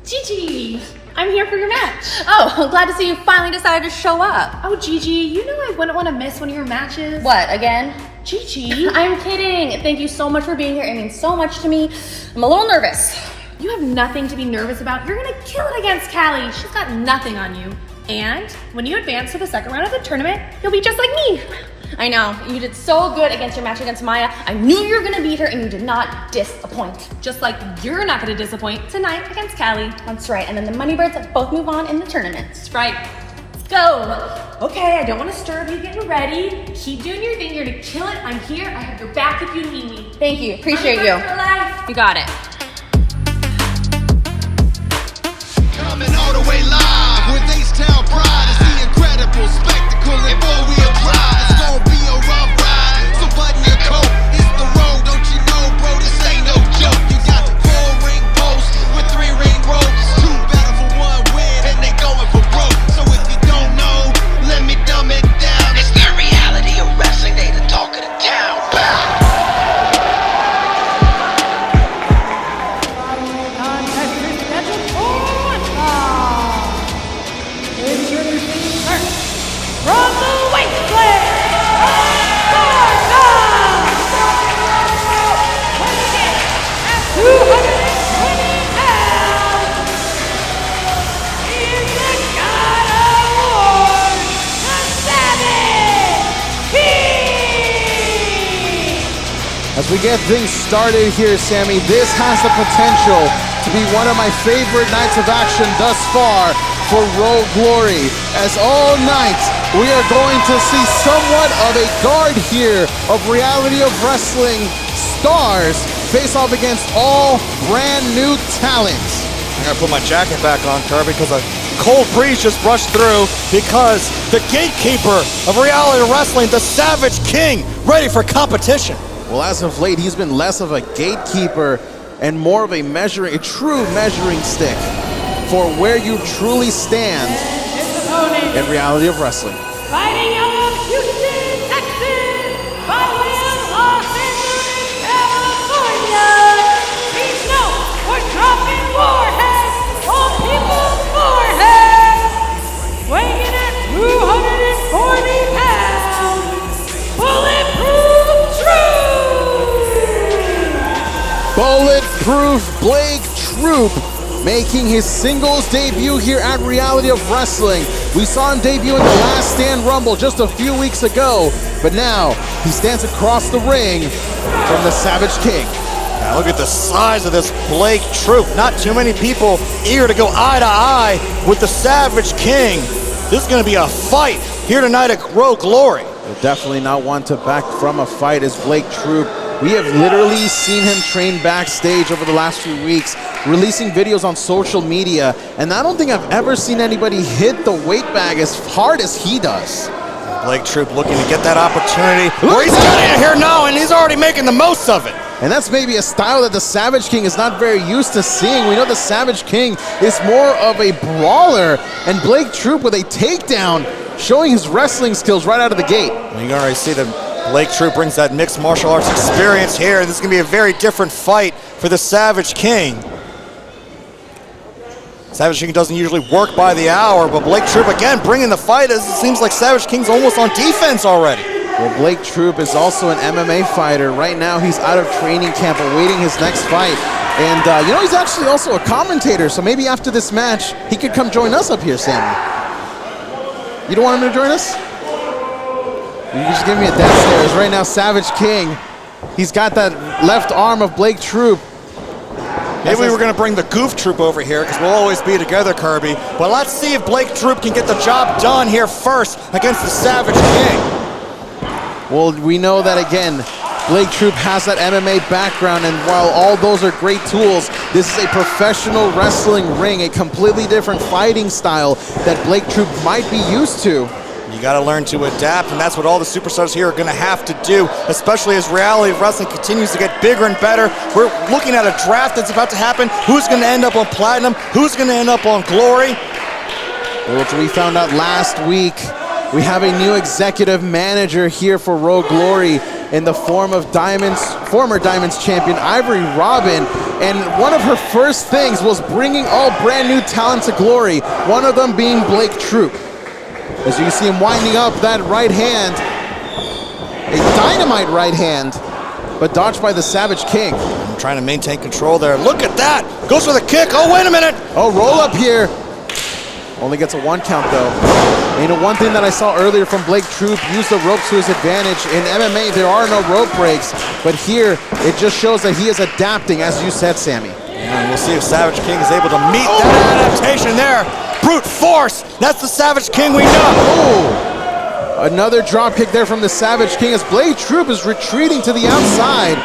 Gigi, I'm here for your match. Oh, I'm glad to see you finally decided to show up. Oh, Gigi, you know I wouldn't want to miss one of your matches. What, again? Gigi. I'm kidding. Thank you so much for being here. It means so much to me. I'm a little nervous. You have nothing to be nervous about. You're gonna kill it against Kali. She's got nothing on you. And when you advance to the second round of the tournament, you'll be just like me. I know, you did so good against your match against Maya. I knew you were gonna beat her and you did not disappoint. Just like you're not gonna disappoint tonight against Kali. That's right, and then the Moneybirds both move on in the tournament. That's right. Let's go. Okay, I don't want to disturb you getting ready. Keep doing your thing. You're gonna kill it. I'm here. I have your back if you need me. Thank you, appreciate you. For life. You got it. Coming all the way live with H-Town Pride. It's the incredible spectacle and four-wheel drive. It's gonna be a rough ride, so button your coat. It's the road, don't you know, bro? This ain't no joke. You got 4 ring posts with 3 ring ropes. 2 battle for 1 win, and they going for broke. So if you don't know, let me dumb it down. It's the reality of wrestling. They the talk of the town. From the wasteland, weighing in at 220 pounds, he is the God of War, the Savage King! As we get things started here, Sammy, this has the potential to be one of my favorite nights of action thus far for Rogue Glory, as all night we are going to see somewhat of a guard here of Reality of Wrestling stars face off against all brand new talents. I gotta put my jacket back on, Kirby, because a cold breeze just brushed through because the gatekeeper of Reality of Wrestling, the Savage King, ready for competition. Well, as of late, he's been less of a gatekeeper and more of a true measuring stick for where you truly stand in Reality of Wrestling. Fighting out of Houston, Texas, by way of Los Angeles, California, he's known for dropping warheads on people's foreheads. Weighing in at 240 pounds, Bulletproof Troop! Bulletproof Blake Troop making his singles debut here at Reality of Wrestling. We saw him debut in the Last Stand Rumble just a few weeks ago, but now he stands across the ring from the Savage King. Now look at the size of this Blake Troop. Not too many people eager to go eye to eye with the Savage King. This is going to be a fight here tonight at Rogue Glory. They're definitely not one to back from a fight as Blake Troop. We have literally seen him train backstage over the last few weeks, releasing videos on social media, and I don't think I've ever seen anybody hit the weight bag as hard as he does. Blake Troop looking to get that opportunity. Where he's getting it here now, and he's already making the most of it. And that's maybe a style that the Savage King is not very used to seeing. We know the Savage King is more of a brawler, and Blake Troop with a takedown, showing his wrestling skills right out of the gate. And you can already see that Blake Troop brings that mixed martial arts experience here. This is going to be a very different fight for the Savage King. Savage King doesn't usually work by the hour, but Blake Troop again bringing the fight as it seems like Savage King's almost on defense already. Well, Blake Troop is also an MMA fighter. Right now he's out of training camp awaiting his next fight. And you know, he's actually also a commentator, so maybe after this match he could come join us up here, Sammy. You don't want him to join us? You can just give me a death stare. As right now, Savage King, he's got that left arm of Blake Troop. Maybe we were going to bring the Goof Troop over here because we'll always be together, Kirby. But let's see if Blake Troop can get the job done here first against the Savage King. Well, we know that again, Blake Troop has that MMA background, and while all those are great tools, this is a professional wrestling ring, a completely different fighting style that Blake Troop might be used to. You got to learn to adapt, and that's what all the superstars here are going to have to do, especially as Reality of Wrestling continues to get bigger and better. We're looking at a draft that's about to happen. Who's going to end up on Platinum? Who's going to end up on Glory? Well, which we found out last week, we have a new executive manager here for Rogue Glory in the form of former Diamonds champion Ivory Robin. And one of her first things was bringing all brand new talent to Glory, one of them being Blake Troop. As you can see him winding up that right hand, a dynamite right hand, but dodged by the Savage King. I'm trying to maintain control there. Look at that. Goes for the kick. Oh, wait a minute. Oh, roll up here. Only gets a 1 count though. And you know, one thing that I saw earlier from Blake Troop, use the ropes to his advantage. In MMA, there are no rope breaks, but here it just shows that he is adapting, as you said, Sammy. And we'll see if Savage King is able to meet that adaptation there. Brute force. That's the Savage King we know. Oh, another drop kick there from the Savage King as Blake Troop is retreating to the outside.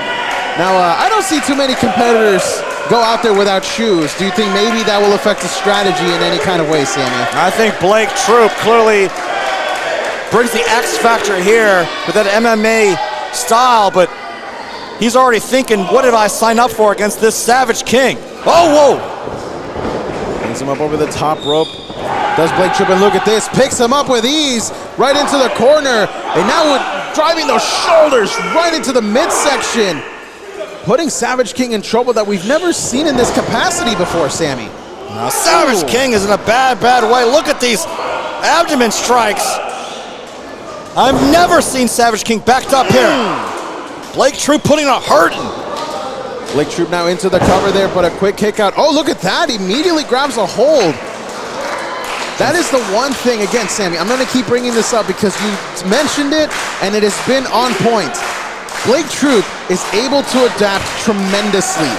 Now, I don't see too many competitors go out there without shoes. Do you think maybe that will affect the strategy in any kind of way, Sammy? I think Blake Troop clearly brings the X factor here with that MMA style, but he's already thinking, what did I sign up for against this Savage King? Oh, whoa! Brings him up over the top rope. Does Blake Troop, and look at this, picks him up with ease, right into the corner, and now with driving those shoulders right into the midsection, putting Savage King in trouble that we've never seen in this capacity before, Sammy. Now, Savage King is in a bad, bad way. Look at these abdomen strikes. I've never seen Savage King backed up here. Blake Troop putting a hurting. Blake Troop now into the cover there, but a quick kick out. Oh, look at that. Immediately grabs a hold. That is the one thing, again, Sammy, I'm going to keep bringing this up because you mentioned it, and it has been on point. Blake Troop is able to adapt tremendously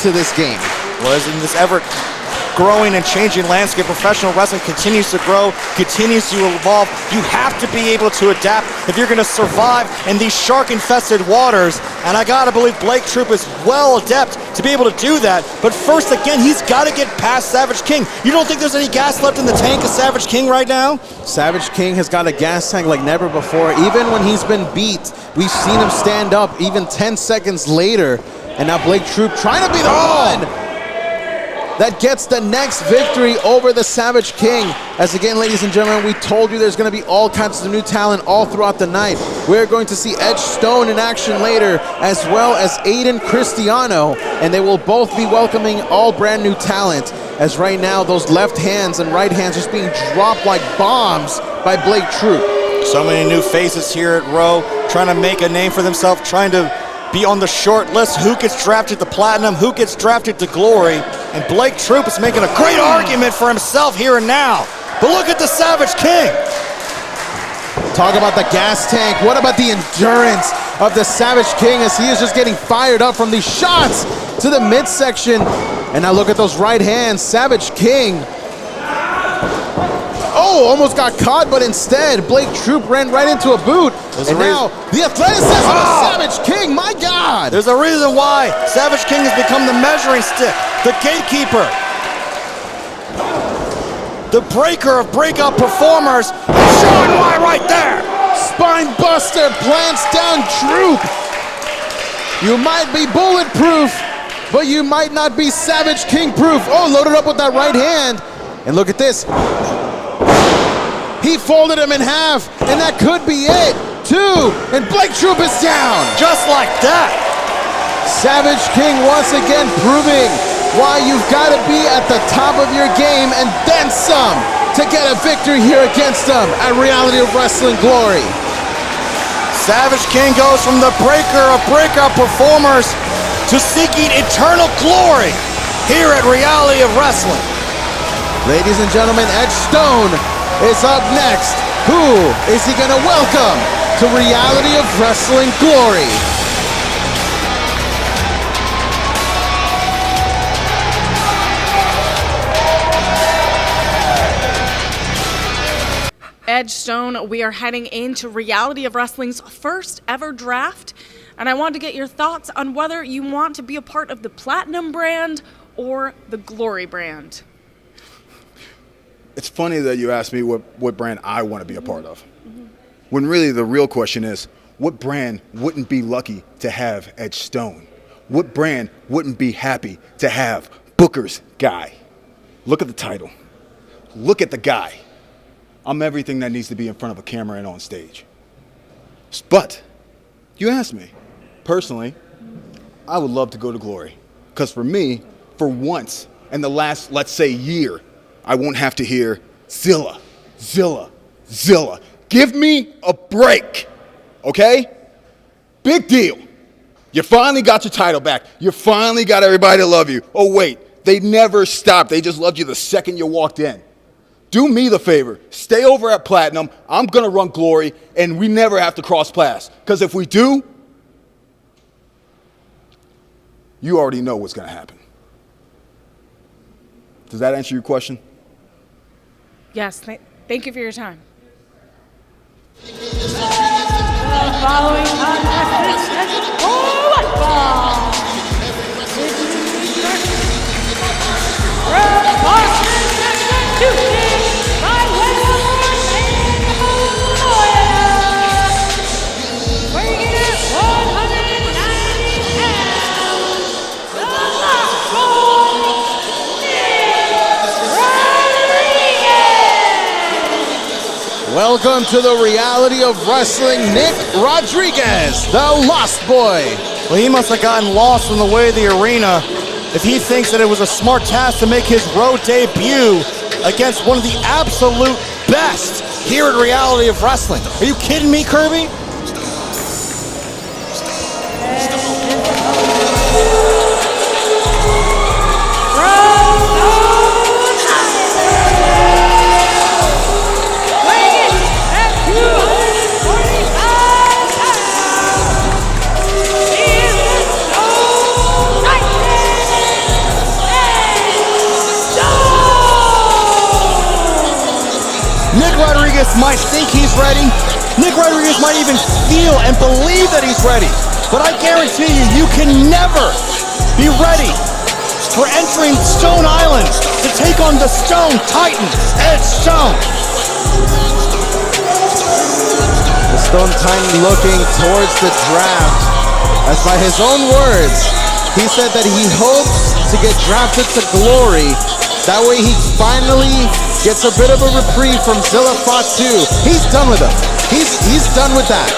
to this game. Well, in this ever-growing and changing landscape, professional wrestling continues to grow, continues to evolve. You have to be able to adapt if you're going to survive in these shark-infested waters. And I got to believe Blake Troop is well adept to be able to do that. But first, again, he's got to get past Savage King. You don't think there's any gas left in the tank of Savage King right now? Savage King has got a gas tank like never before. Even when he's been beat, we've seen him stand up even 10 seconds later. And now Blake Troop trying to be the one that gets the next victory over the Savage King. As again, ladies and gentlemen, we told you there's going to be all kinds of new talent all throughout the night. We're going to see Edge Stone in action later, as well as Aiden Cristiano, and they will both be welcoming all brand new talent, as right now those left hands and right hands just being dropped like bombs by Blake Troop. So many new faces here at Row, trying to make a name for themselves, trying to be on the short list. Who gets drafted to Platinum, who gets drafted to Glory, and Blake Troop is making a great argument for himself here and now. But look at the Savage King. Talk about the gas tank. What about the endurance of the Savage King as he is just getting fired up from these shots to the midsection. And now look at those right hands. Savage King. Oh, almost got caught, but instead, Blake Troop ran right into a boot. And now, the athleticism of Savage King, my God! There's a reason why Savage King has become the measuring stick, the gatekeeper, the breaker of breakout performers. Showing why right there! Spine buster plants down Troop. You might be bulletproof, but you might not be Savage King proof. Oh, loaded up with that right hand. And look at this. He folded him in half, and that could be it. 2, and Blake Troop is down. Just like that. Savage King once again proving why you've got to be at the top of your game and then some to get a victory here against them at Reality of Wrestling Glory. Savage King goes from the breaker of breakout performers to seeking eternal glory here at Reality of Wrestling. Ladies and gentlemen, Edge Stone is up next. Who is he going to welcome to Reality of Wrestling Glory? Edge Stone, we are heading into Reality of Wrestling's first ever draft, and I want to get your thoughts on whether you want to be a part of the Platinum brand or the Glory brand. It's funny that you asked me what brand I want to be a part of. When really the real question is, what brand wouldn't be lucky to have Edge Stone? What brand wouldn't be happy to have Booker's guy? Look at the title. Look at the guy. I'm everything that needs to be in front of a camera and on stage. But you asked me, personally, I would love to go to Glory. Because for me, for once in the last, let's say, year, I won't have to hear Zilla, Zilla, Zilla. Give me a break, okay? Big deal. You finally got your title back. You finally got everybody to love you. Oh, wait, they never stopped. They just loved you the second you walked in. Do me the favor. Stay over at Platinum. I'm going to run Glory, and we never have to cross paths. Because if we do, you already know what's going to happen. Does that answer your question? Yes, thank you for your time. The following contest is scheduled for one fall. From Boston, Massachusetts, by way of Florida, weighing in at 190 pounds, the Lost Boy, Nick Rodrigues. Welcome to the reality of wrestling, Nick Rodrigues, the Lost Boy. Well, he must have gotten lost in the way of the arena if he thinks that it was a smart task to make his road debut against one of the absolute best here at Reality of Wrestling. Are you kidding me, Kirby? Nick Rodrigues might think he's ready. Nick Rodrigues might even feel and believe that he's ready. But I guarantee you, you can never be ready for entering Stone Island to take on the Stone Titan, Ed Stone. The Stone Titan looking towards the draft. As by his own words, he said that he hopes to get drafted to Glory. That way he finally gets a bit of a reprieve from Zilla Fatu. He's done with him. He's done with that.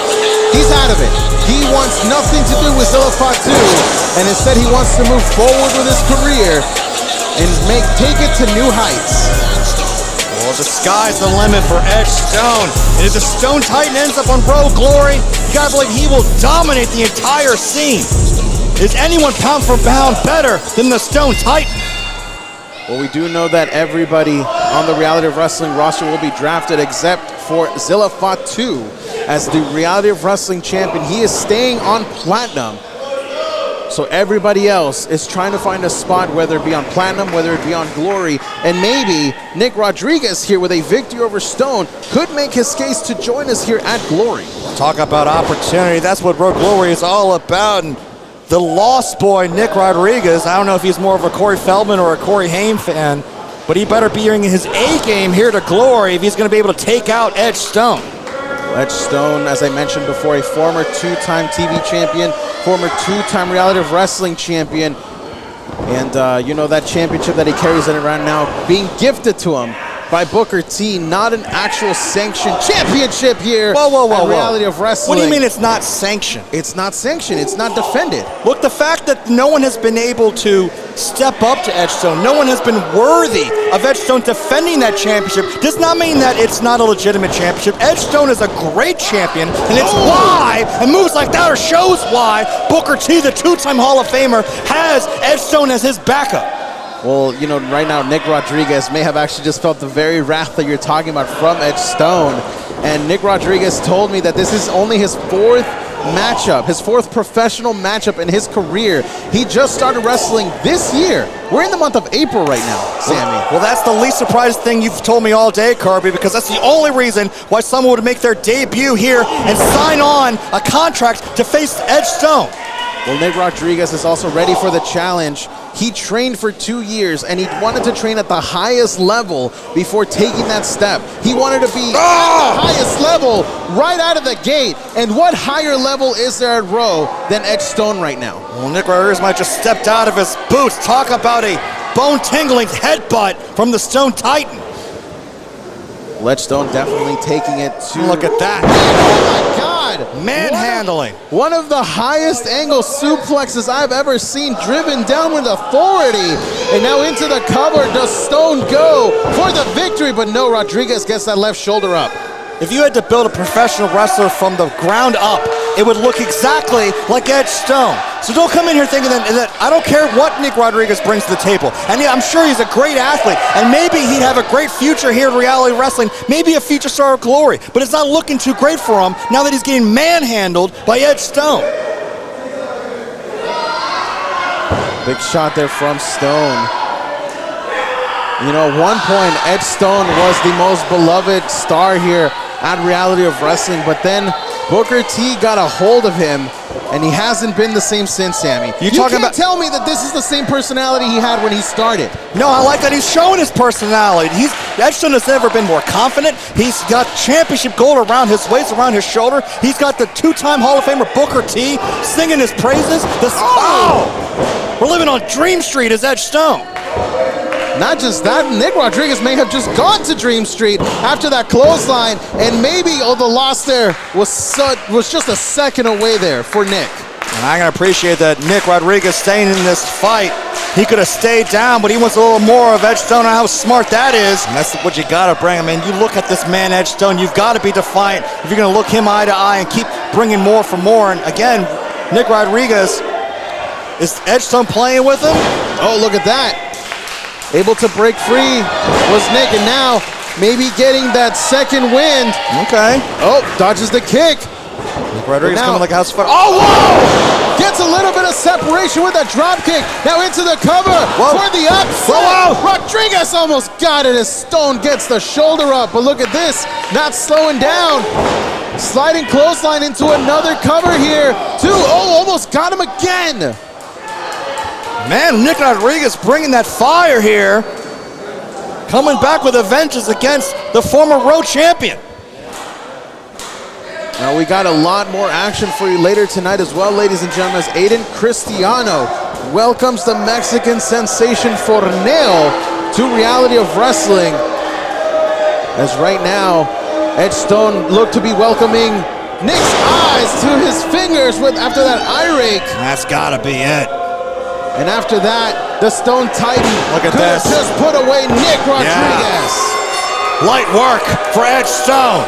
He's out of it. He wants nothing to do with Zilla Fatu, and instead he wants to move forward with his career and take it to new heights. Well, the sky's the limit for Ed Stone. And if the Stone Titan ends up on Road Glory, you gotta believe he will dominate the entire scene. Is anyone pound for pound better than the Stone Titan? Well, we do know that everybody on the Reality of Wrestling roster will be drafted except for Zilla Fatu as the Reality of Wrestling champion. He is staying on Platinum. So everybody else is trying to find a spot, whether it be on Platinum, whether it be on Glory, and maybe Nick Rodrigues here with a victory over Stone could make his case to join us here at Glory. Talk about opportunity. That's what Road Glory is all about. And the Lost Boy, Nick Rodrigues, I don't know if he's more of a Corey Feldman or a Corey Haim fan, but he better be bringing his A game here to Glory if he's going to be able to take out Edge Stone. Edge Stone, as I mentioned before, a former two-time TV champion, former two-time Reality of Wrestling champion, and you know that championship that he carries around now being gifted to him by Booker T, not an actual sanctioned championship here. Whoa. Reality of Wrestling. What do you mean it's not sanctioned? It's not sanctioned. It's not defended. Look, the fact that no one has been able to step up to Edge Stone, no one has been worthy of Edge Stone defending that championship, does not mean that it's not a legitimate championship. Edge Stone is a great champion, and it's why, and moves like that shows why, Booker T, the two-time Hall of Famer, has Edge Stone as his backup. Well, you know, right now, Nick Rodrigues may have actually just felt the very wrath that you're talking about from Edge Stone. And Nick Rodrigues told me that this is only his fourth matchup, his fourth professional matchup in his career. He just started wrestling this year. We're in the month of April right now, Sammy. Well, that's the least surprising thing you've told me all day, Kirby, because that's the only reason why someone would make their debut here and sign on a contract to face Edge Stone. Well, Nick Rodrigues is also ready for the challenge. He trained for 2 years, and he wanted to train at the highest level before taking that step. He wanted to be at the highest level right out of the gate. And what higher level is there at Raw than Edge Stone right now? Well, Nick Rodrigues might just stepped out of his boots. Talk about a bone-tingling headbutt from the Stone Titan. Edge Stone definitely taking it to... Look at that. Oh, my God. God! Manhandling. One of the highest angle suplexes I've ever seen, driven down with authority. And now into the cover. Does Stone go for the victory? But no, Rodrigues gets that left shoulder up. If you had to build a professional wrestler from the ground up, it would look exactly like Edge Stone. So don't come in here thinking that I don't care what Nick Rodrigues brings to the table. And I'm sure he's a great athlete, and maybe he'd have a great future here in reality wrestling, maybe a future star of glory, but it's not looking too great for him now that he's getting manhandled by Edge Stone. Big shot there from Stone. You know, at one point, Edge Stone was the most beloved star here at Reality of Wrestling, but then Booker T got a hold of him, and he hasn't been the same since, Sammy. You can't tell me that this is the same personality he had when he started. No, I like that he's showing his personality. Edge Stone has never been more confident. He's got championship gold around his waist, around his shoulder. He's got the two-time Hall of Famer Booker T singing his praises. We're living on Dream Street as Edge Stone. Not just that, Nick Rodrigues may have just gone to Dream Street after that clothesline, and maybe the loss there was just a second away there for Nick. And I'm going to appreciate that Nick Rodrigues staying in this fight. He could have stayed down, but he wants a little more of Edge Stone. How smart that is. And that's what you got to bring. I mean, you look at this man, Edge Stone, you've got to be defiant if you're going to look him eye to eye and keep bringing more for more. And again, Nick Rodrigues, is Edge Stone playing with him? Oh, look at that. Able to break free was Nick, and now maybe getting that second wind. Okay. Oh, dodges the kick. Nick Rodrigues now, coming like a house of fire. Oh, whoa! Gets a little bit of separation with that drop kick. Now into the cover for the upset. Rodrigues almost got it as Stone gets the shoulder up. But look at this, not slowing down. Sliding clothesline into another cover here. Almost got him again. Man, Nick Rodrigues bringing that fire here. Coming back with a vengeance against the former Road Champion. Now we got a lot more action for you later tonight as well, ladies and gentlemen, as Aiden Cristiano welcomes the Mexican sensation Forneo to Reality of Wrestling. As right now, Edge Stone looked to be welcoming Nick's eyes to his fingers after that eye rake. That's gotta be it. And after that, the Stone Titan Look at this. Just put away Nick Rodrigues. Yeah. Light work for Edge Stone.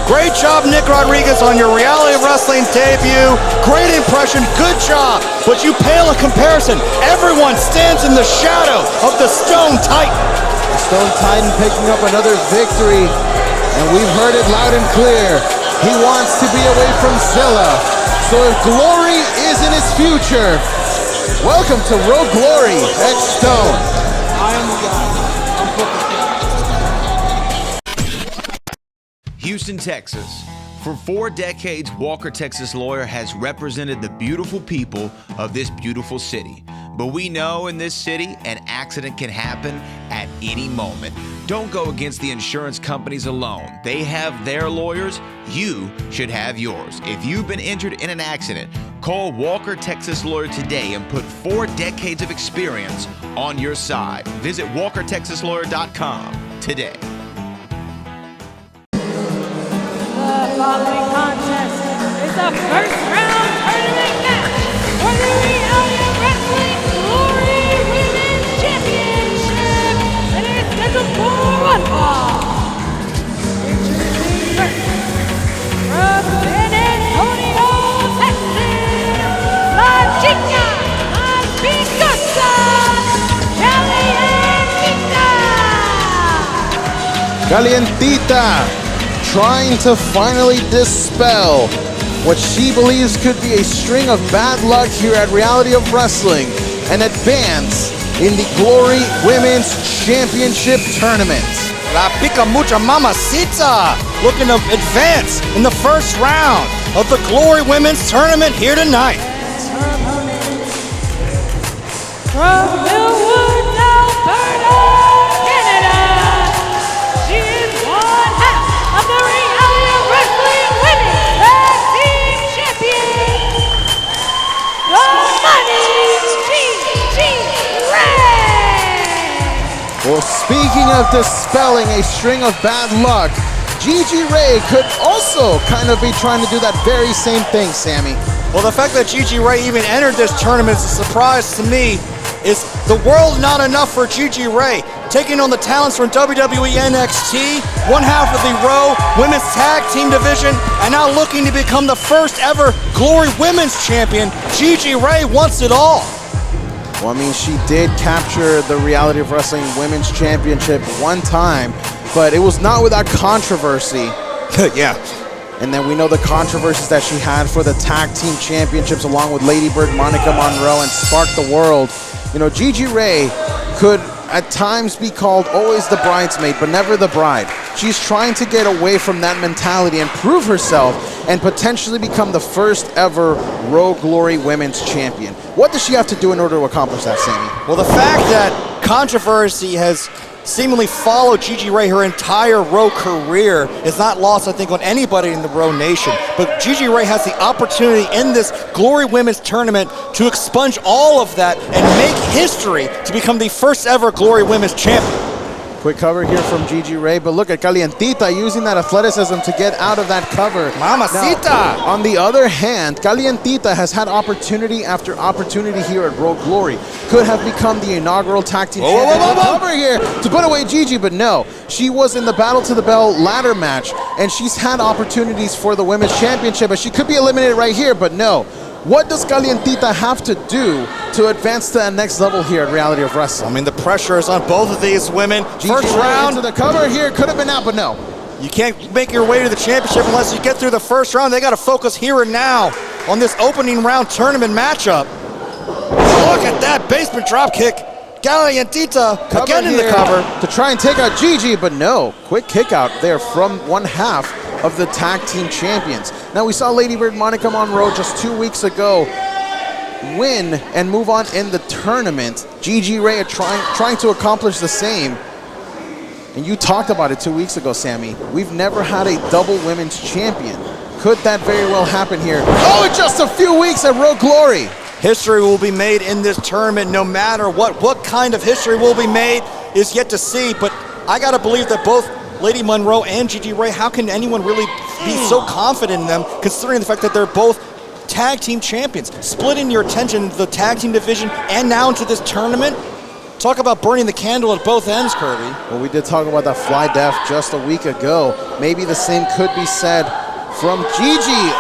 Great job, Nick Rodrigues, on your Reality of Wrestling debut. Great impression, good job. But you pale in comparison. Everyone stands in the shadow of the Stone Titan. The Stone Titan picking up another victory, and we've heard it loud and clear. He wants to be away from Zilla. So if glory is in his future, welcome to Road Glory, Edge Stone. I am the guy. Houston, Texas. For 4 decades, Walker Texas Lawyer has represented the beautiful people of this beautiful city. But we know in this city, an accident can happen at any moment. Don't go against the insurance companies alone. They have their lawyers. You should have yours. If you've been injured in an accident, call Walker Texas Lawyer today and put 4 decades of experience on your side. Visit WalkerTexasLawyer.com today. The following contest is a first-round tournament match for the Reality of Wrestling Glory Women's Championship, and it is scheduled for one fall. Introducing first, from San Antonio, Texas, La Chica Ambiguosa, Kalientita, trying to finally dispel what she believes could be a string of bad luck here at Reality of Wrestling and advance in the Glory Women's Championship Tournament. La Pica Mucha Mamacita looking to advance in the first round of the Glory Women's Tournament here tonight. From Millwood, Alberta, Canada, she is one half of the Reality of Wrestling Women's Tag Team Champions, the Money Gigi Rey. of dispelling a string of bad luck, Gigi Rey could also kind of be trying to do that very same thing, Sammy. Well, the fact that Gigi Rey even entered this tournament is a surprise to me. Is the world not enough for Gigi Rey? Taking on the talents from WWE NXT, one half of the Raw Women's Tag Team Division, and now looking to become the first ever Glory Women's Champion. Gigi Rey wants it all. Well, I mean, she did capture the Reality of Wrestling Women's Championship one time, but it was not without controversy. Yeah. And then we know the controversies that she had for the Tag Team Championships along with Lady Bird, Monica Monroe, and Spark the World. You know, Gigi Rey could at times be called always the bridesmaid, but never the bride. She's trying to get away from that mentality and prove herself and potentially become the first ever Raw Glory Women's Champion. What does she have to do in order to accomplish that, Sammy? Well, the fact that controversy has seemingly followed Gigi Rey her entire Raw career is not lost, I think, on anybody in the Raw Nation. But Gigi Rey has the opportunity in this Glory Women's Tournament to expunge all of that and make history to become the first ever Glory Women's Champion. Quick cover here from Gigi Rey, but look at Kalientita using that athleticism to get out of that cover. Mamacita! Now, on the other hand, Kalientita has had opportunity after opportunity here at Raw Glory. Could have become the inaugural tag team champion. Cover here to put away Gigi, but no. She was in the Battle to the Bell ladder match, and she's had opportunities for the Women's Championship, and she could be eliminated right here, but no. What does Kalientita have to do to advance to that next level here at Reality of Wrestling? I mean, the pressure is on both of these women. Gigi First Rey round. into the cover here, could have been out, but no. You can't make your way to the championship unless you get through the first round. They got to focus here and now on this opening round tournament matchup. Look at that basement drop kick. Kalientita again in the cover. To try and take out Gigi, but no. Quick kick out there from one half of the tag team champions. Now we saw Lady Bird, Monica Monroe just 2 weeks ago win and move on in the tournament. Gigi Rey are trying to accomplish the same. And you talked about it 2 weeks ago, Sammy. We've never had a double women's champion. Could that very well happen here? Oh, in just a few weeks at Raw Glory. History will be made in this tournament no matter what. What kind of history will be made is yet to see, but I gotta believe that both Lady Monroe and Gigi Rey, how can anyone really be so confident in them considering the fact that they're both tag team champions? Splitting your attention into the tag team division and now into this tournament? Talk about burning the candle at both ends, Kirby. Well, we did talk about that fly death just a week ago. Maybe the same could be said from Gigi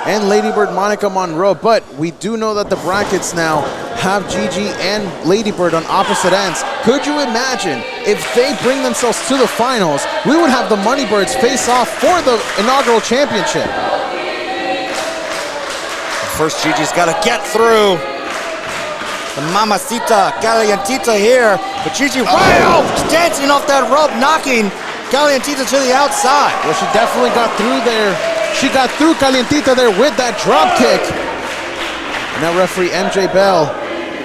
and Lady Bird, Monica Monroe, but we do know that the brackets now have Gigi and Lady Bird on opposite ends. Could you imagine if they bring themselves to the finals, we would have the Money Birds face off for the inaugural championship. First, Gigi's got to get through the Mamacita Kalientita here, but Gigi dancing off that rope, knocking Kalientita to the outside. Well, she definitely got through there. She got through Kalientita there with that drop kick. And now referee MJ Bell.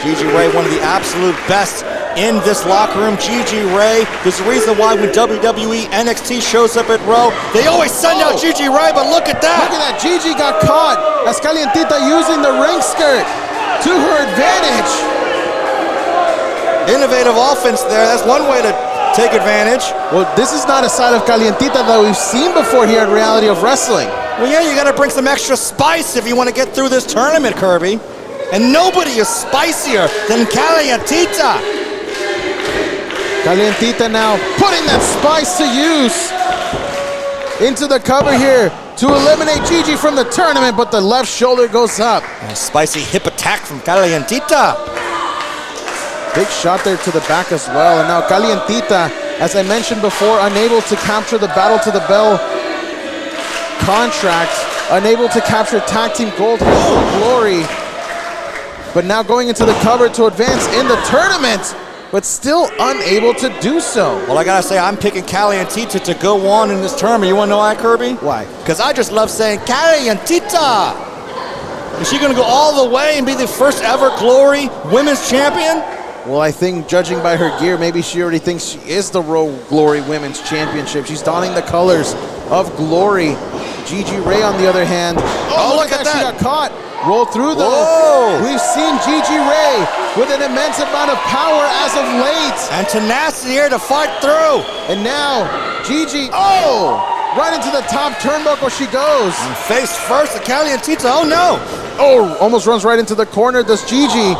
Gigi Rey, one of the absolute best in this locker room. Gigi Rey, there's a reason why when WWE NXT shows up at Raw, they always send out Gigi Rey, but look at that. Look at that, Gigi got caught as Kalientita using the ring skirt to her advantage. Innovative offense there, that's one way to take advantage. Well, this is not a side of Kalientita that we've seen before here at Reality of Wrestling. Well, yeah, you got to bring some extra spice if you want to get through this tournament, Kirby. And nobody is spicier than Kalientita. Kalientita now putting that spice to use into the cover here to eliminate Gigi from the tournament, but the left shoulder goes up. A spicy hip attack from Kalientita. Big shot there to the back as well. And now Kalientita, as I mentioned before, unable to capture the Battle to the Bell contract, unable to capture tag team gold for Glory, but now going into the cover to advance in the tournament, but still unable to do so. Well, I gotta say, I'm picking Kalientita to go on in this tournament. You wanna know why, Kirby? Why? Because I just love saying Kalientita. Is she gonna go all the way and be the first ever Glory Women's Champion? Well, I think judging by her gear, maybe she already thinks she is the Raw Glory Women's Championship. She's donning the colors of Glory. Gigi Rey, on the other hand. Oh, look at that. She got caught. Roll through though. Whoa. We've seen Gigi Rey with an immense amount of power as of late. And tenacity here to fight through. And now, Gigi, right into the top turnbuckle she goes. And face first to Kalientita, oh no. Oh, almost runs right into the corner, does Gigi.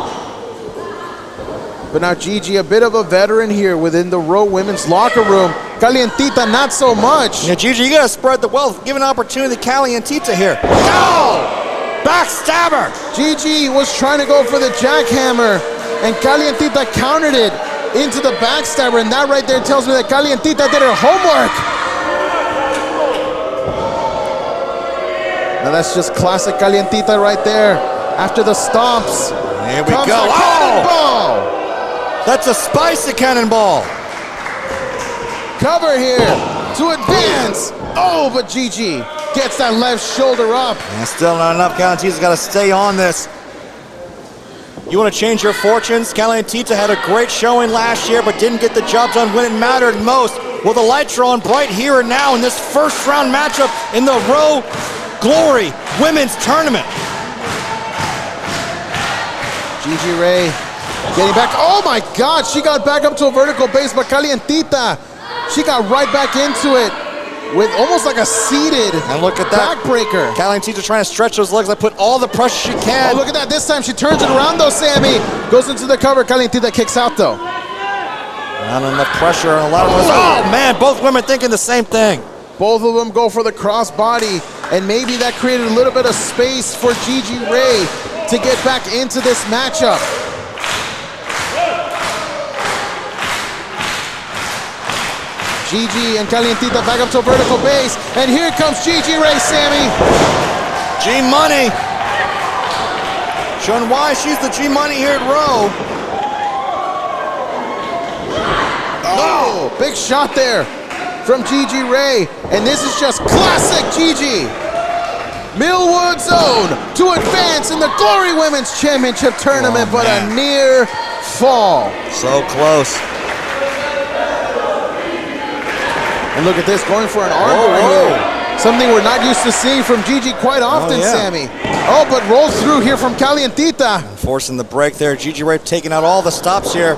But now Gigi, a bit of a veteran here within the Raw women's locker room. Kalientita, not so much. Yeah, Gigi, you gotta spread the wealth. Give an opportunity to Kalientita here. Oh! Backstabber! Gigi was trying to go for the jackhammer, and Kalientita countered it into the backstabber, and that right there tells me that Kalientita did her homework. Now that's just classic Kalientita right there. After the stomps, here we comes go. the cannonball. That's a spicy cannonball. Cover here to advance. Oh, but Gigi gets that left shoulder up. And still not enough. Kalientita's got to stay on this. You want to change your fortunes? Kalientita had a great showing last year, but didn't get the job done when it mattered most. Well, the lights are on bright here and now in this first round matchup in the Raw Glory Women's Tournament. Gigi Rey getting back. Oh my God, she got back up to a vertical base, but Kalientita, she got right back into it with almost like a seated and look at that backbreaker. Kalientita trying to stretch those legs. I put all the pressure she can. Oh, look at that. This time she turns it around though, Sammy. Goes into the cover. Kalientita kicks out though. Not enough pressure and a lot of oh man, both women thinking the same thing. Both of them go for the crossbody, and maybe that created a little bit of space for Gigi Rey to get back into this matchup. Gigi and Kalientita back up to a vertical base, and here comes Gigi Rey, Sammy. G-Money. Showing why she's the G-Money here at Raw. Oh, big shot there from Gigi Rey, and this is just classic Gigi. Millwood's own to advance in the Glory Women's Championship Tournament, but a near fall. So close. And look at this, going for an armbar here. Something we're not used to seeing from Gigi quite often, Sammy. Oh, but rolls through here from Kalientita. Forcing the break there. Gigi Rey taking out all the stops here.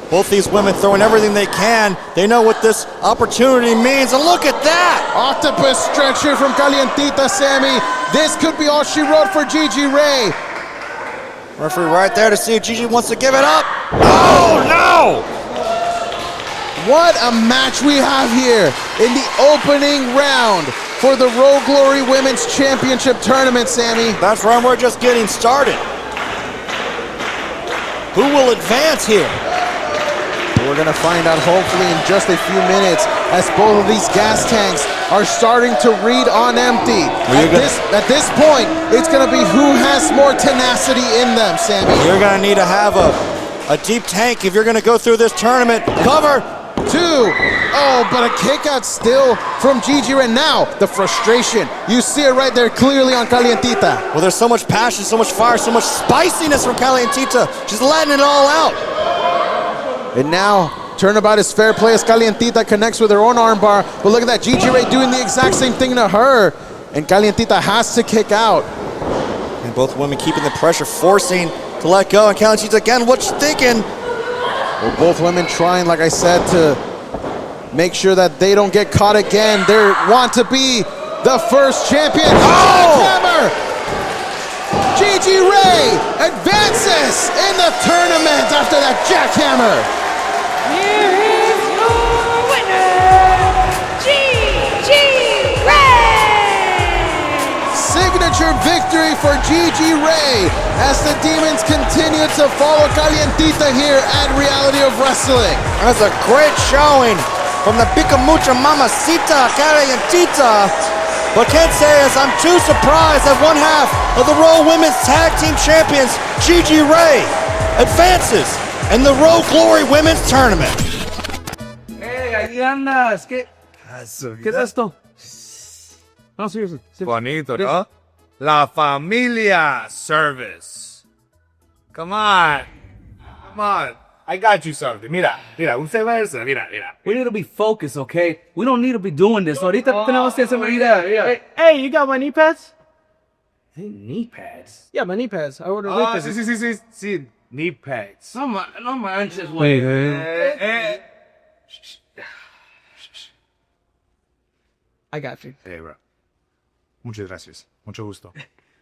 Both these women throwing everything they can. They know what this opportunity means, and look at that! Octopus stretch here from Kalientita, Sammy. This could be all she wrote for Gigi Rey. Referee right there to see if Gigi wants to give it up. Oh, no! What a match we have here in the opening round for the Raw Glory Women's Championship Tournament, Sammy. That's right, we're just getting started. Who will advance here? We're going to find out hopefully in just a few minutes as both of these gas tanks are starting to read on empty. At this point, it's going to be who has more tenacity in them, Sammy. You're going to need to have a deep tank if you're going to go through this tournament. Cover. 2. Oh, but a kick out still from Gigi Rey. Now, the frustration. You see it right there clearly on Kalientita. Well, there's so much passion, so much fire, so much spiciness from Kalientita. She's letting it all out. And now, turnabout is fair play as Kalientita connects with her own armbar. But look at that, Gigi Rey doing the exact same thing to her. And Kalientita has to kick out. And both women keeping the pressure, forcing to let go. And Kalientita again, what's she thinking? Well, both women trying, like I said, to make sure that they don't get caught again. They want to be the first champion. Jackhammer! Gigi Rey advances in the tournament after that jackhammer. Here is your winner, Gigi Rey! Signature victory for Gigi Rey as the Demons continue to follow Kalientita here at Reality of Wrestling. That's a great showing from the Pica Mucha Mamacita, Kalientita. But can't say as I'm too surprised that one half of the Raw Women's Tag Team Champions, Gigi Rey, advances in the Raw Glory Women's Tournament. Hey, ahí andas. ¿Qué es esto? No, seriously. Bonito, ¿no? La Familia Service. Come on. Come on. I got you something. Mira, viceversa. Mira. We need to be focused, okay? We don't need to be doing this. Ahorita tenemos que hacer. Mira. Hey, you got my knee pads? think knee pads. Yeah, my knee pads. I ordered Ah, sí. Knee pads. No manches, güey. I got you. Hey, bro. Muchas gracias. Mucho gusto.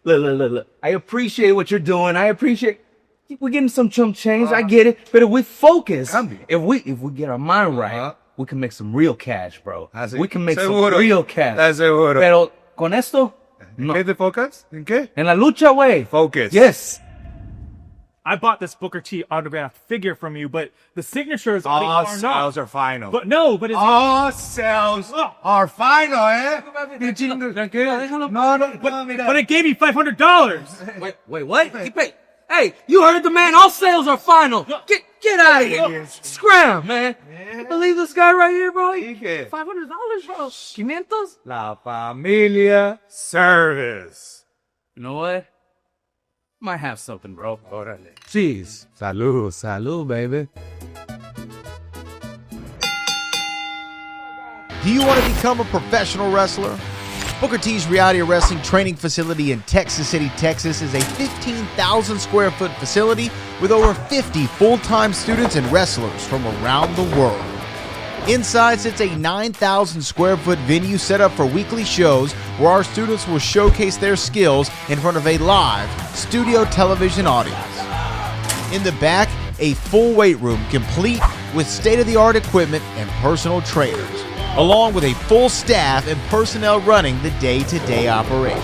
Look. I appreciate what you're doing. I appreciate we're getting some chump change. I get it. But with focus, if we get our mind right, we can make some real cash, bro. We can make some real cash. That's seguro. Pero con esto, ¿En qué te focas? ¿En qué? en la lucha, güey. Focus. Yes. I bought this Booker T autographed figure from you, but the signatures are not. Sales are final. But no, but it's All sales are final, eh? but it gave me $500. Wait, what? Hey, you heard the man. All sales are final. Get out of here. Scram, man. You believe this guy right here, bro? $500, bro. 500? La Familia Service. You know what? Might have something, bro. Órale. Jeez. Salud, baby. Do you want to become a professional wrestler? Booker T's Reality of Wrestling training facility in Texas City, Texas is a 15,000 square foot facility with over 50 full-time students and wrestlers from around the world. Inside sits a 9,000 square foot venue set up for weekly shows where our students will showcase their skills in front of a live studio television audience. In the back, a full weight room complete with state-of-the-art equipment and personal trainers, along with a full staff and personnel running the day-to-day operations.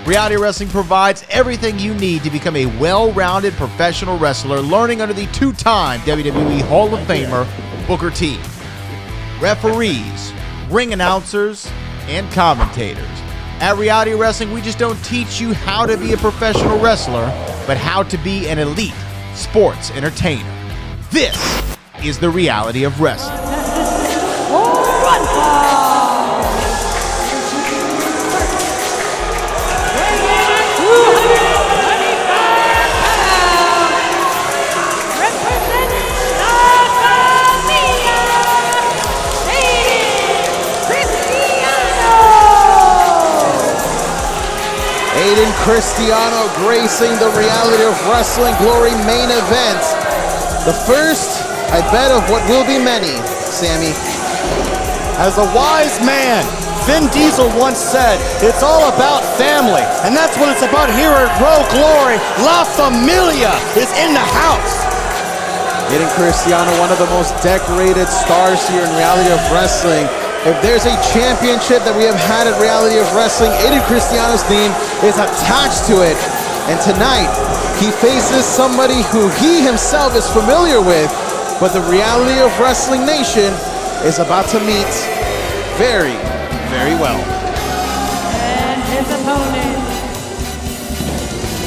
Reality Wrestling provides everything you need to become a well-rounded professional wrestler, learning under the two-time WWE Hall of Famer, Booker T. Referees, ring announcers, and commentators. At Reality Wrestling, we just don't teach you how to be a professional wrestler, but how to be an elite sports entertainer. This is the reality of wrestling. Aiden Cristiano gracing the Reality of Wrestling Glory main event. The first, I bet, of what will be many, Sammy. As a wise man, Vin Diesel once said, it's all about family. And that's what it's about here at Raw Glory. La Familia is in the house. Aiden Cristiano, one of the most decorated stars here in Reality of Wrestling. If there's a championship that we have had at Reality of Wrestling, Aiden Cristiano's name is attached to it. And tonight, he faces somebody who he himself is familiar with, but the Reality of Wrestling Nation is about to meet very, very well. And his opponent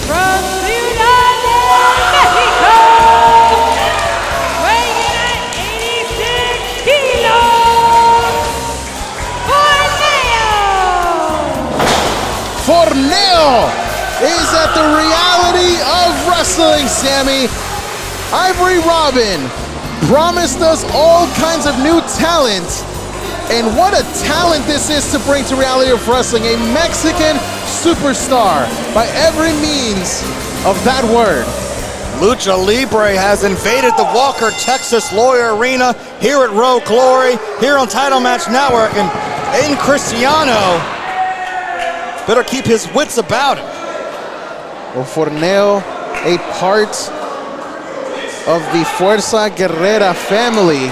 from Ciudad de Mexico, weighing in at 86 kilos, Forneo is at the Reality of Wrestling, Sammy. Ivory Robin promised us all kinds of new talent. And what a talent this is to bring to Reality of Wrestling. A Mexican superstar by every means of that word. Lucha Libre has invaded the Walker, Texas Lawyer Arena here at Raw Glory, here on Title Match Network. And Aiden Cristiano better keep his wits about him. Well, Forneo, a part of the Fuerza Guerrera family,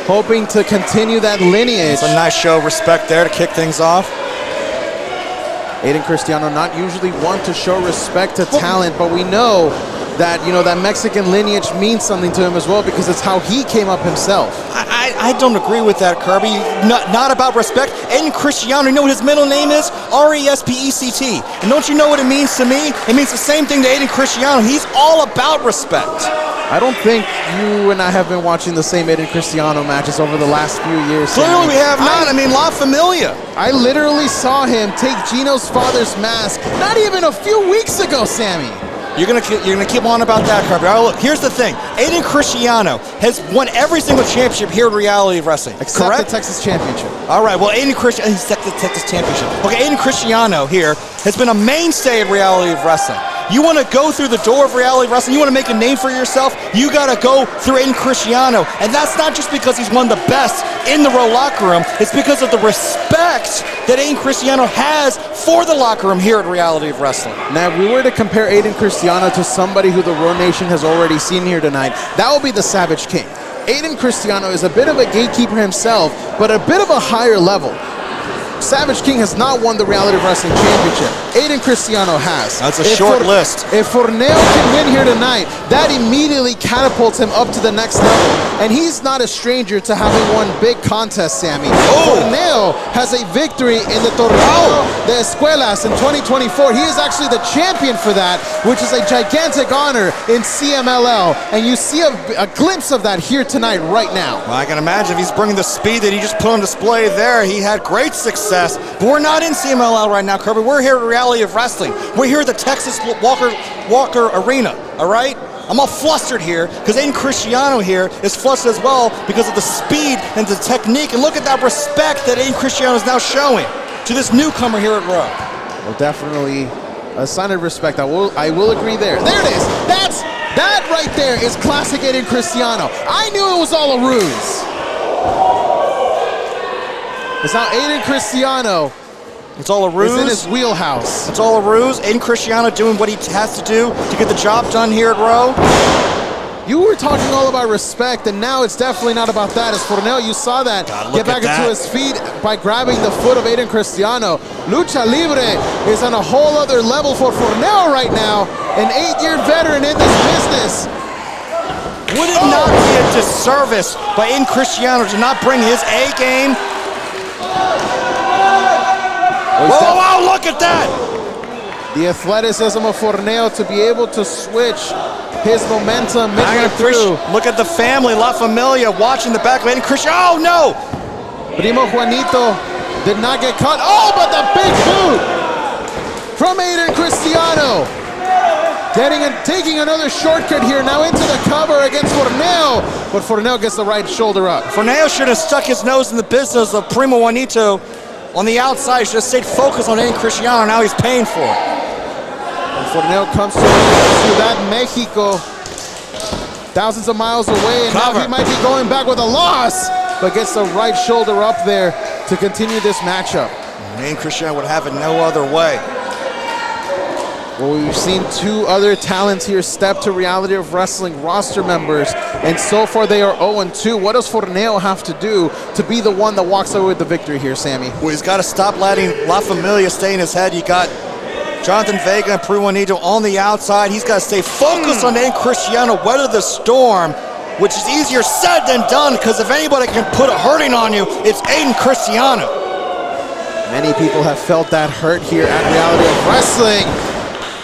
hoping to continue that lineage. It's a nice show of respect there to kick things off. Aiden Cristiano not usually one to show respect to talent, but we know that, you know, that Mexican lineage means something to him as well because it's how he came up himself. I don't agree with that, Kirby. Not about respect. Aiden Cristiano, you know what his middle name is? R-E-S-P-E-C-T. And don't you know what it means to me? It means the same thing to Aiden Cristiano. He's all about respect. I don't think you and I have been watching the same Aiden Cristiano matches over the last few years. Clearly we have not. I mean, La Familia. I literally saw him take Gino's father's mask not even a few weeks ago, Sammy. You're gonna keep on about that, Kirby. All right, look, here's the thing. Aiden Cristiano has won every single championship here at Reality of Wrestling. Except correct? the Texas Championship. All right, well, Aiden Cristiano, he's the Texas Championship. Okay, Aiden Cristiano here has been a mainstay at Reality of Wrestling. You want to go through the door of Reality Wrestling, you want to make a name for yourself, you got to go through Aiden Cristiano. And that's not just because he's one of the best in the Raw locker room, it's because of the respect that Aiden Cristiano has for the locker room here at Reality of Wrestling. Now, if we were to compare Aiden Cristiano to somebody who the Raw Nation has already seen here tonight, that would be the Savage King. Aiden Cristiano is a bit of a gatekeeper himself, but a bit of a higher level. Savage King has not won the Reality of Wrestling Championship. Aiden Cristiano has. That's a short list. If Forneo can win here tonight, that immediately catapults him up to the next level. And he's not a stranger to having won big contests, Sammy. Forneo has a victory in the Torneo de Escuelas in 2024. He is actually the champion for that, which is a gigantic honor in CMLL. And you see a glimpse of that here tonight, right now. Well, I can imagine if he's bringing the speed that he just put on display there, he had great success. But we're not in CMLL right now, Kirby. We're here at Reality of Wrestling. We're here at the Texas Walker Arena, all right? I'm all flustered here because Aiden Cristiano here is flustered as well because of the speed and the technique. And look at that respect that Aiden Cristiano is now showing to this newcomer here at Raw. Well, definitely a sign of respect. I will agree there. There it is. That right there is classic Aiden Cristiano. I knew it was all a ruse. It's now Aiden Cristiano. It's all a ruse. It's in his wheelhouse. It's all a ruse. Aiden Cristiano doing what he has to do to get the job done here at Raw. You were talking all about respect, and now it's definitely not about that. As Forneo, you saw that get back into his feet by grabbing the foot of Aiden Cristiano. Lucha Libre is on a whole other level for Forneo right now. An 8-year veteran in this business. Would it not be a disservice by Aiden Cristiano to not bring his A game? Whoa, look at that! The athleticism of Forneo to be able to switch his momentum midway through. Look at the family, La Familia, watching the back of Aiden Cristiano. Oh, no! Primo Juanito did not get caught. Oh, but the big boot from Aiden Cristiano. Taking another shortcut here, now into the cover against Forneo. But Forneo gets the right shoulder up. Forneo should have stuck his nose in the business of Primo Juanito. On the outside, should have stayed focused on Aiden Cristiano. Now he's paying for it. And Forneo comes to that Mexico, thousands of miles away, and now he might be going back with a loss, but gets the right shoulder up there to continue this matchup. Aiden Cristiano would have it no other way. Well, we've seen two other talents here step to Reality of Wrestling roster members, and so far they are 0-2. What does Forneo have to do to be the one that walks away with the victory here, Sammy? Well, he's got to stop letting La Familia stay in his head. You got Jonathan Vega and Primo Juanito on the outside. He's got to stay focused on Aiden Cristiano, weather the storm, which is easier said than done, because if anybody can put a hurting on you, it's Aiden Cristiano. Many people have felt that hurt here at Reality of Wrestling,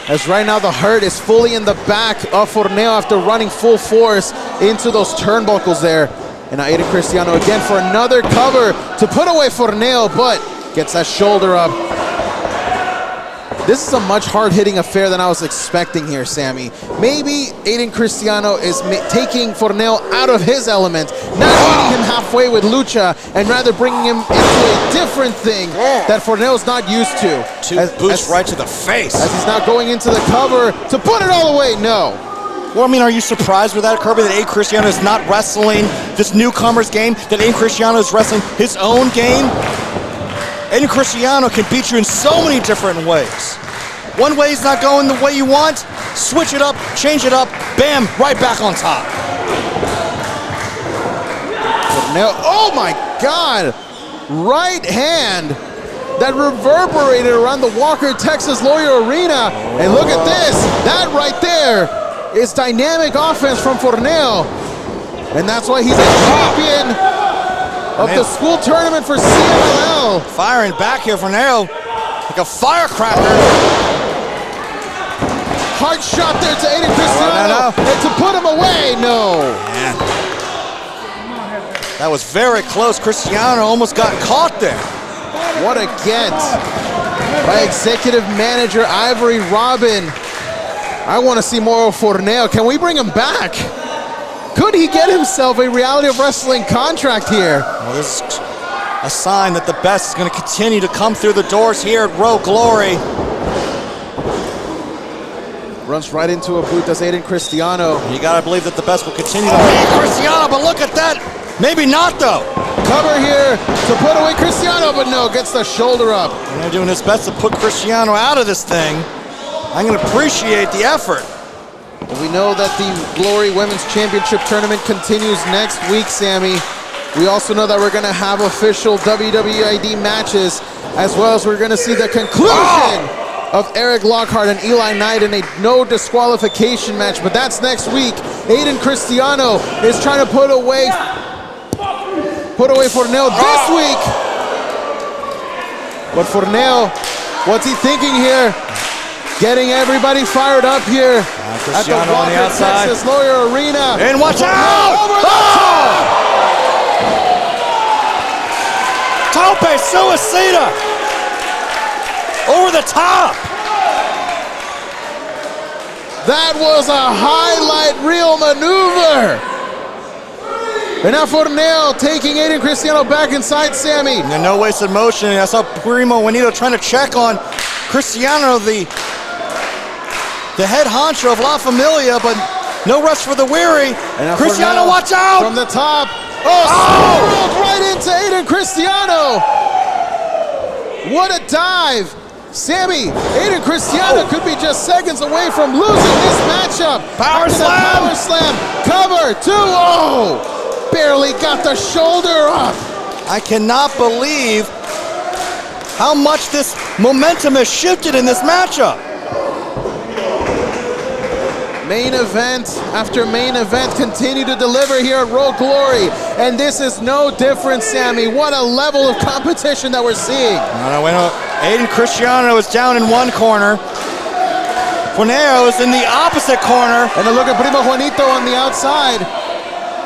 as right now the hurt is fully in the back of Forneo after running full force into those turnbuckles there. And now Aiden Cristiano again for another cover to put away Forneo, but gets that shoulder up. This is a much hard-hitting affair than I was expecting here, Sammy. Maybe Aiden Cristiano is taking Forneo out of his element, not meeting him halfway with Lucha, and rather bringing him into a different thing that Forneo's not used to. Two boots right to the face. As he's now going into the cover to put it all away. No. Well, I mean, are you surprised with that, Kirby, that Aiden Cristiano is not wrestling this newcomer's game, that Aiden Cristiano is wrestling his own game? Aiden Cristiano can beat you in so many different ways. One way he's not going the way you want, switch it up, change it up, bam, right back on top. Oh my God! Right hand that reverberated around the Walker, Texas Lawyer Arena. And look at this, that right there is dynamic offense from Forneo. And that's why he's a champion of the school tournament for CMLL. Firing back here for Forneo like a firecracker. Hard shot there to Aiden Cristiano, and to put him away, no. Man. That was very close. Cristiano almost got caught there. What a get by executive manager Ivory Robin. I want to see more of Forneo. Can we bring him back? Could he get himself a Reality of Wrestling contract here? Well, this is a sign that the best is going to continue to come through the doors here at Rogue Glory. Runs right into a boot, does Aiden Cristiano. You got to believe that the best will continue to beat Cristiano, but look at that. Maybe not, though. Cover here to put away Cristiano, but no, gets the shoulder up. And they're doing his best to put Cristiano out of this thing. I'm going to appreciate the effort. We know that the Glory Women's Championship tournament continues next week, Sammy. We also know that we're going to have official WWID matches, as well as we're going to see the conclusion of Eric Lockhart and Eli Knight in a no disqualification match, but that's next week. Aiden Cristiano is trying to put away Forneo this week. But Forneo, what's he thinking here? Getting everybody fired up here at the Walker Texas Lawyer Arena. And watch out! Over the top! Tope Suicida! Over the top! That was a highlight reel maneuver! And now Forneo taking Aiden Cristiano back inside Sammy. And no wasted motion. I saw Primo Juanito trying to check on Cristiano, the head honcho of La Familia, but no rest for the weary. Cristiano, watch out! From the top. Oh! Right into Aiden Cristiano. What a dive. Sammy, Aiden Cristiano could be just seconds away from losing this matchup. Power slam! Power slam. Cover. 2-0. Barely got the shoulder up. I cannot believe how much this momentum has shifted in this matchup. Main event after main event continue to deliver here at Rogue Glory, and this is no different, Sammy. What a level of competition that we're seeing. Aiden Cristiano is down in one corner. Forneo is in the opposite corner. And a look at Primo Juanito on the outside.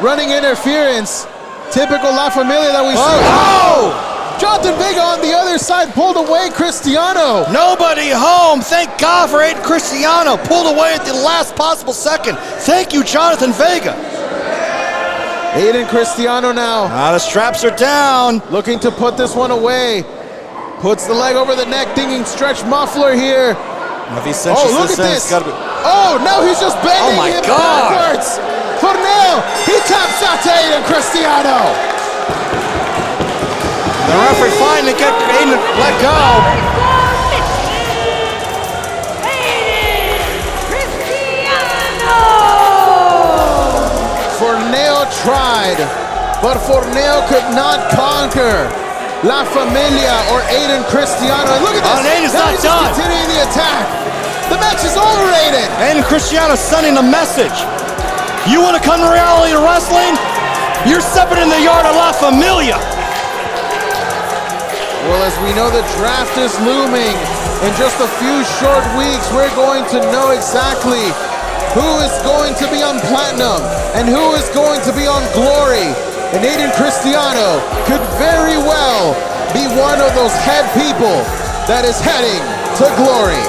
Running interference. Typical La Familia that we see. Oh! Jonathan Vega on the other side pulled away Cristiano. Nobody home. Thank God for Aiden Cristiano. Pulled away at the last possible second. Thank you, Jonathan Vega. Aiden Cristiano now. The straps are down. Looking to put this one away. Puts the leg over the neck, thinking stretch muffler here. If he cinches look at this. Oh, no, he's just bending him backwards. Forneo, he taps out to Aiden Cristiano. The referee finally got Aiden to let go. Forneo tried, but Forneo could not conquer La Familia or Aiden Cristiano. And look at this. Aiden's not done. Continuing the attack. The match is over, Aiden. Aiden Cristiano sending a message. You want to come to Reality of Wrestling? You're stepping in the yard of La Familia. Well, as we know, the draft is looming. In just a few short weeks, we're going to know exactly who is going to be on Platinum and who is going to be on Glory. And Aiden Cristiano could very well be one of those head people that is heading to Glory.